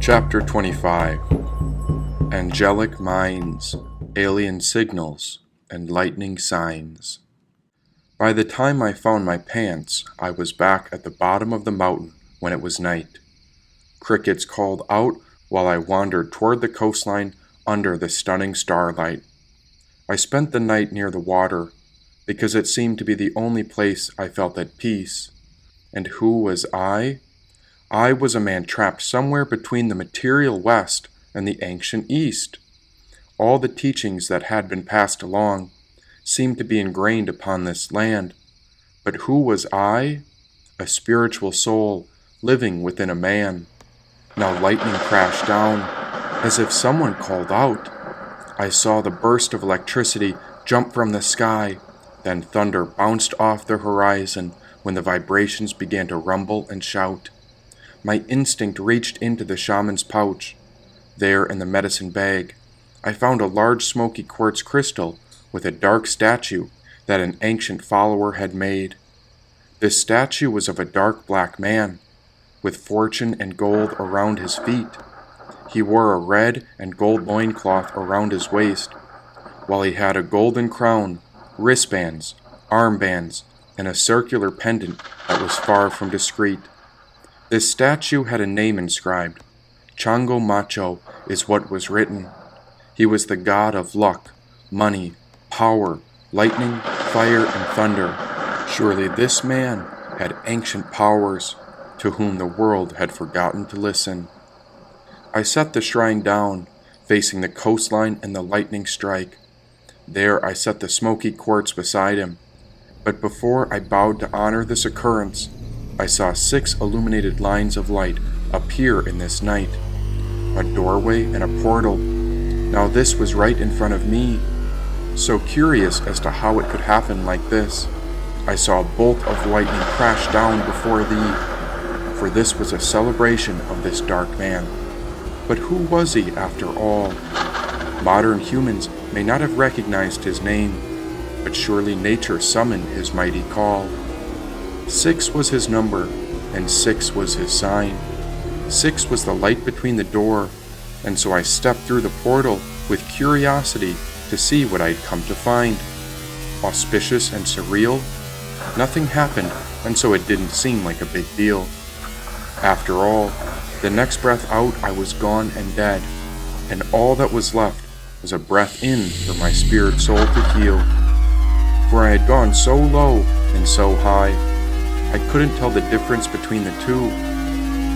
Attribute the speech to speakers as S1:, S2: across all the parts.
S1: Chapter 25 Angelic Minds, Alien Signals, and Lightning Signs. By the time I found my pants, I was back at the bottom of the mountain when it was night. Crickets called out while I wandered toward the coastline under the stunning starlight. I spent the night near the water because it seemed to be the only place I felt at peace. And who was I? I was a man trapped somewhere between the material West and the ancient East. All the teachings that had been passed along seemed to be ingrained upon this land. But who was I? A spiritual soul living within a man. Now lightning crashed down, as if someone called out. I saw the burst of electricity jump from the sky, then thunder bounced off the horizon when the vibrations began to rumble and shout. My instinct reached into the shaman's pouch. There in the medicine bag, I found a large smoky quartz crystal with a dark statue that an ancient follower had made. This statue was of a dark black man, with fortune and gold around his feet. He wore a red and gold loincloth around his waist, while he had a golden crown, wristbands, armbands, and a circular pendant that was far from discreet. This statue had a name inscribed. Chango Macho is what was written. He was the god of luck, money, power, lightning, fire, and thunder. Surely this man had ancient powers, to whom the world had forgotten to listen. I set the shrine down, facing the coastline and the lightning strike. There I set the smoky quartz beside him. But before I bowed to honor this occurrence, I saw 6 illuminated lines of light appear in this night. A doorway and a portal. Now this was right in front of me. So curious as to how it could happen like this, I saw a bolt of lightning crash down before thee, for this was a celebration of this dark man. But who was he after all? Modern humans may not have recognized his name, but surely nature summoned his mighty call. 6 was his number, and 6 was his sign. 6 was the light between the door, and so I stepped through the portal with curiosity to see what I'd come to find. Auspicious and surreal? Nothing happened, and so it didn't seem like a big deal. After all, the next breath out I was gone and dead, and all that was left was a breath in for my spirit soul to heal. For I had gone so low and so high, I couldn't tell the difference between the two.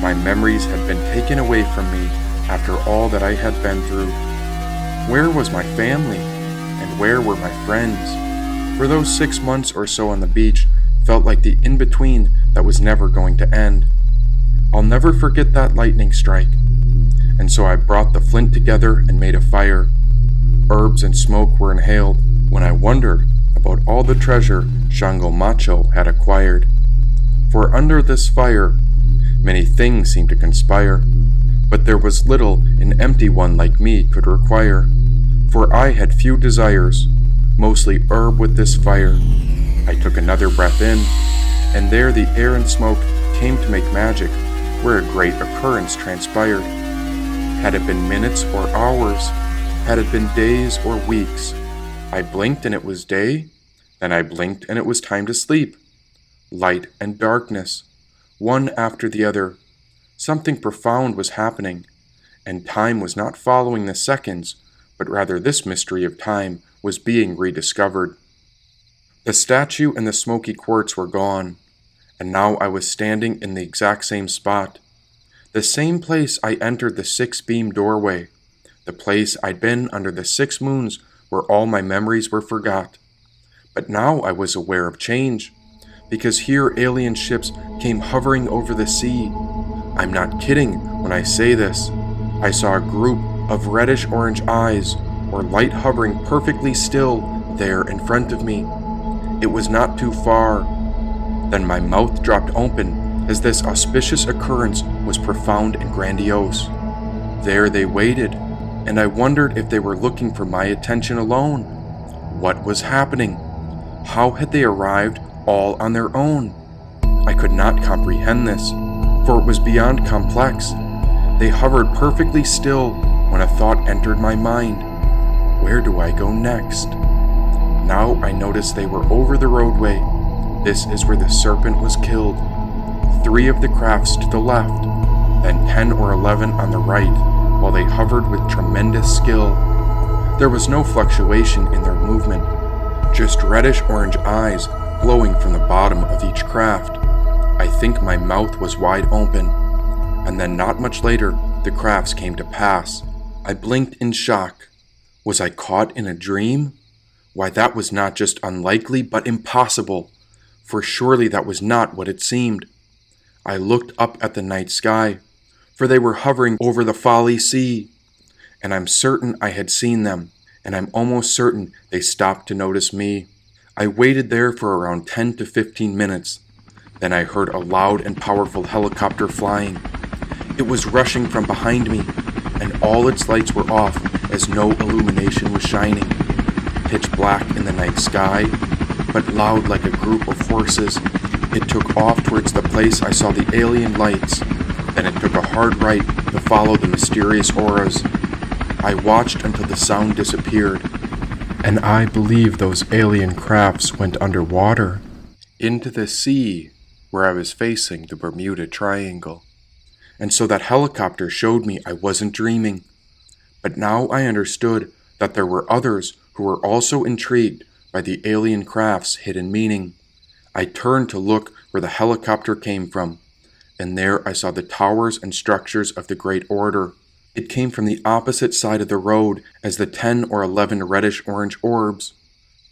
S1: My memories had been taken away from me after all that I had been through. Where was my family? And where were my friends? For those 6 months or so on the beach felt like the in-between that was never going to end. I'll never forget that lightning strike. And so I brought the flint together and made a fire. Herbs and smoke were inhaled when I wondered about all the treasure Shango Macho had acquired. For under this fire, many things seemed to conspire, but there was little an empty one like me could require. For I had few desires, mostly herb with this fire. I took another breath in, and there the air and smoke came to make magic, where a great occurrence transpired. Had it been minutes or hours, had it been days or weeks, I blinked and it was day, then I blinked and it was time to sleep. Light and darkness, one after the other. Something profound was happening, and time was not following the seconds, but rather this mystery of time was being rediscovered. The statue and the smoky quartz were gone, and now I was standing in the exact same spot. The same place I entered the 6-beam doorway, the place I'd been under the 6 moons where all my memories were forgot. But now I was aware of change, because here alien ships came hovering over the sea. I'm not kidding when I say this. I saw a group of reddish-orange eyes, or light hovering perfectly still there in front of me. It was not too far. Then my mouth dropped open, as this auspicious occurrence was profound and grandiose. There they waited, and I wondered if they were looking for my attention alone. What was happening? How had they arrived all on their own? I could not comprehend this, for it was beyond complex. They hovered perfectly still when a thought entered my mind. Where do I go next? Now I noticed they were over the roadway. This is where the serpent was killed. 3 of the crafts to the left, then 10 or 11 on the right, while they hovered with tremendous skill. There was no fluctuation in their movement, just reddish-orange eyes glowing from the bottom of each craft. I think my mouth was wide open, and then not much later, the crafts came to pass. I blinked in shock. Was I caught in a dream? Why, that was not just unlikely, but impossible, for surely that was not what it seemed. I looked up at the night sky, for they were hovering over the Folly Sea, and I'm certain I had seen them, and I'm almost certain they stopped to notice me. I waited there for around 10 to 15 minutes. Then I heard a loud and powerful helicopter flying. It was rushing from behind me, and all its lights were off as no illumination was shining. Pitch black in the night sky, but loud like a group of horses. It took off towards the place I saw the alien lights. Then it took a hard right to follow the mysterious auras. I watched until the sound disappeared, and I believe those alien crafts went underwater, into the sea, where I was facing the Bermuda Triangle. And so that helicopter showed me I wasn't dreaming. But now I understood that there were others who were also intrigued by the alien craft's hidden meaning. I turned to look where the helicopter came from, and there I saw the towers and structures of the Great Order. It came from the opposite side of the road as the 10 or 11 reddish-orange orbs.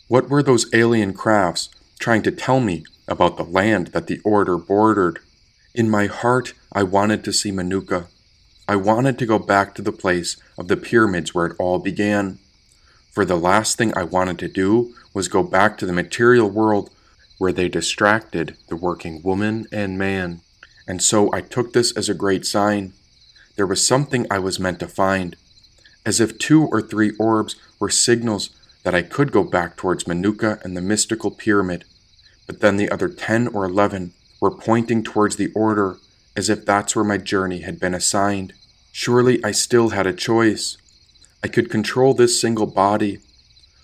S1: What were those alien crafts trying to tell me about the land that the Order bordered? In my heart, I wanted to see Manuka. I wanted to go back to the place of the pyramids where it all began. For the last thing I wanted to do was go back to the material world where they distracted the working woman and man. And so I took this as a great sign. There was something I was meant to find, as if 2 or 3 orbs were signals that I could go back towards Manuka and the mystical pyramid, but then the other 10 or 11 were pointing towards the Order, as if that's where my journey had been assigned. Surely I still had a choice. I could control this single body,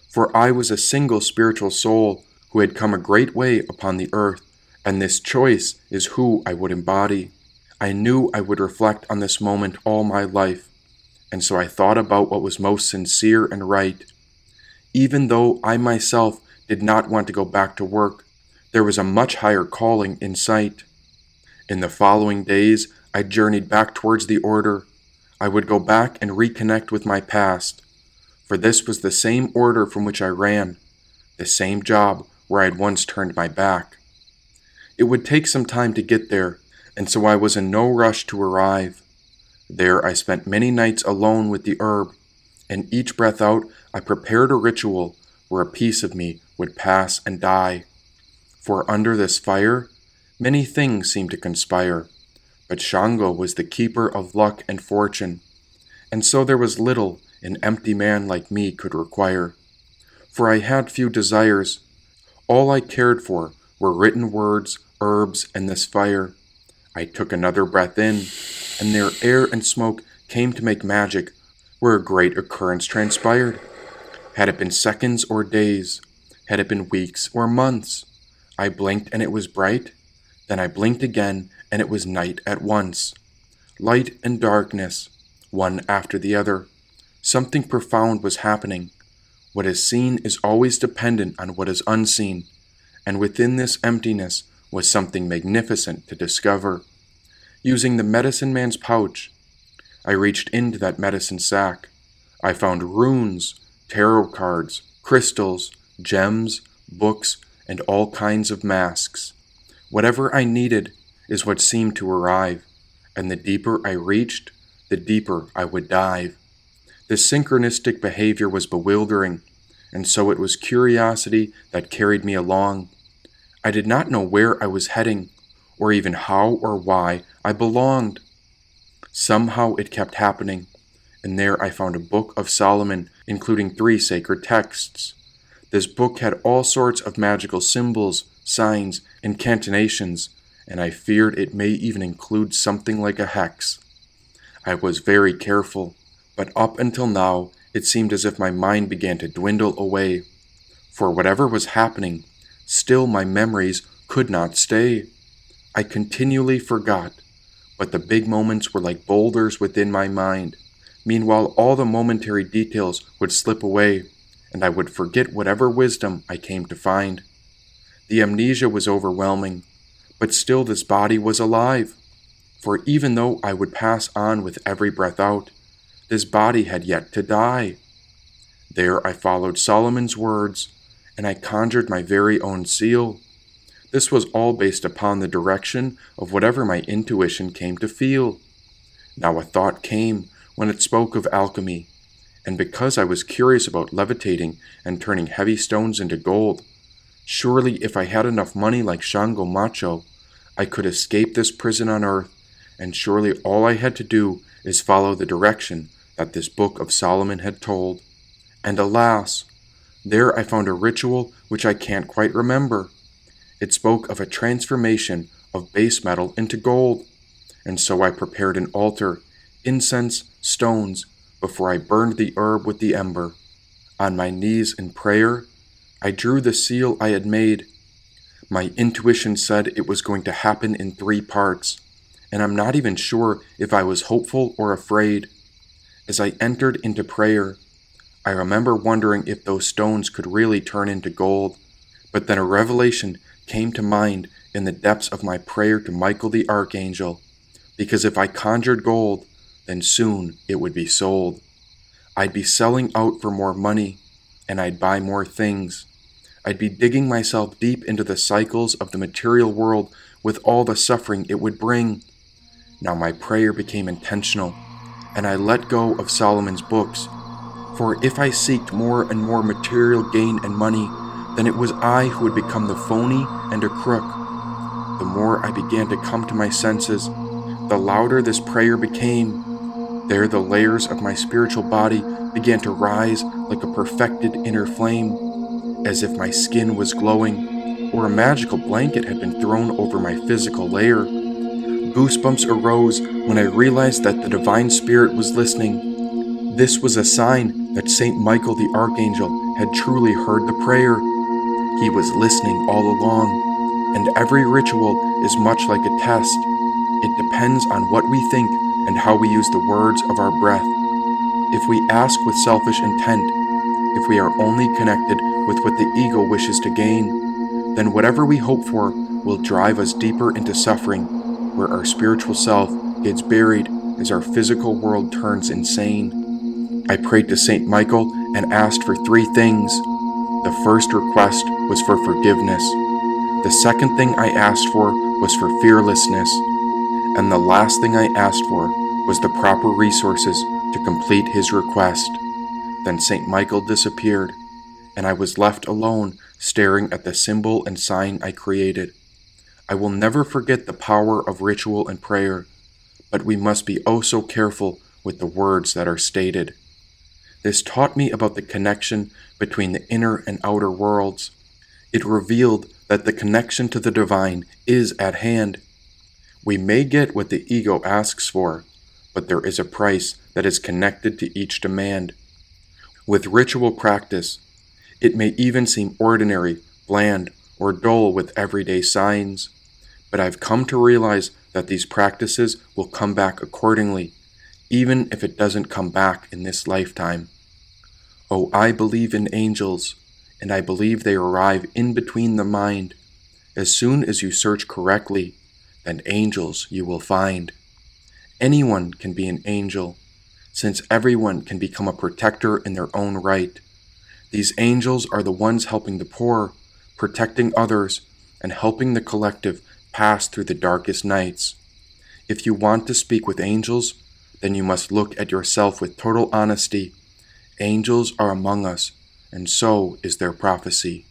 S1: for I was a single spiritual soul who had come a great way upon the earth, and this choice is who I would embody. I knew I would reflect on this moment all my life, and so I thought about what was most sincere and right. Even though I myself did not want to go back to work, there was a much higher calling in sight. In the following days, I journeyed back towards the Order. I would go back and reconnect with my past, for this was the same Order from which I ran, the same job where I had once turned my back. It would take some time to get there, and so I was in no rush to arrive. There I spent many nights alone with the herb, and each breath out I prepared a ritual where a piece of me would pass and die. For under this fire, many things seemed to conspire, but Shango was the keeper of luck and fortune, and so there was little an empty man like me could require. For I had few desires. All I cared for were written words, herbs, and this fire. I took another breath in, and there air and smoke came to make magic where a great occurrence transpired. Had it been seconds or days? Had it been weeks or months? I blinked and it was bright. Then I blinked again and it was night at once. Light and darkness, one after the other. Something profound was happening. What is seen is always dependent on what is unseen, and within this emptiness was something magnificent to discover. Using the medicine man's pouch, I reached into that medicine sack. I found runes, tarot cards, crystals, gems, books, and all kinds of masks. Whatever I needed is what seemed to arrive, and the deeper I reached, the deeper I would dive. This synchronistic behavior was bewildering, and so it was curiosity that carried me along. I did not know where I was heading, or even how or why I belonged. Somehow it kept happening, and there I found a book of Solomon, including 3 sacred texts. This book had all sorts of magical symbols, signs, incantations, and I feared it may even include something like a hex. I was very careful, but up until now, it seemed as if my mind began to dwindle away. For whatever was happening, still my memories could not stay. I continually forgot, but the big moments were like boulders within my mind. Meanwhile, all the momentary details would slip away, and I would forget whatever wisdom I came to find. The amnesia was overwhelming, but still this body was alive. For even though I would pass on with every breath out, this body had yet to die. There I followed Solomon's words, and I conjured my very own seal. This was all based upon the direction of whatever my intuition came to feel. Now a thought came when it spoke of alchemy, and because I was curious about levitating and turning heavy stones into gold, surely if I had enough money like Shango Macho, I could escape this prison on earth, and surely all I had to do is follow the direction that this book of Solomon had told. And alas, there I found a ritual which I can't quite remember. It spoke of a transformation of base metal into gold, and so I prepared an altar, incense, stones, before I burned the herb with the ember. On my knees in prayer, I drew the seal I had made. My intuition said it was going to happen in 3 parts, and I'm not even sure if I was hopeful or afraid. As I entered into prayer, I remember wondering if those stones could really turn into gold, but then a revelation came to mind in the depths of my prayer to Michael the Archangel, because if I conjured gold, then soon it would be sold. I'd be selling out for more money, and I'd buy more things. I'd be digging myself deep into the cycles of the material world with all the suffering it would bring. Now my prayer became intentional, and I let go of Solomon's books. For if I seeked more and more material gain and money, then it was I who would become the phony and a crook. The more I began to come to my senses, the louder this prayer became. There the layers of my spiritual body began to rise like a perfected inner flame, as if my skin was glowing, or a magical blanket had been thrown over my physical layer. Goosebumps arose when I realized that the Divine Spirit was listening. This was a sign that Saint Michael the Archangel had truly heard the prayer. He was listening all along, and every ritual is much like a test. It depends on what we think and how we use the words of our breath. If we ask with selfish intent, if we are only connected with what the ego wishes to gain, then whatever we hope for will drive us deeper into suffering, where our spiritual self gets buried as our physical world turns insane. I prayed to Saint Michael and asked for 3 things. The first request was for forgiveness. The second thing I asked for was for fearlessness. And the last thing I asked for was the proper resources to complete his request. Then Saint Michael disappeared, and I was left alone staring at the symbol and sign I created. I will never forget the power of ritual and prayer, but we must be oh so careful with the words that are stated. This taught me about the connection between the inner and outer worlds. It revealed that the connection to the divine is at hand. We may get what the ego asks for, but there is a price that is connected to each demand. With ritual practice, it may even seem ordinary, bland, or dull with everyday signs, but I've come to realize that these practices will come back accordingly, even if it doesn't come back in this lifetime. Oh, I believe in angels, and I believe they arrive in between the mind. As soon as you search correctly, then angels you will find. Anyone can be an angel, since everyone can become a protector in their own right. These angels are the ones helping the poor, protecting others, and helping the collective pass through the darkest nights. If you want to speak with angels, then you must look at yourself with total honesty. Angels are among us, and so is their prophecy.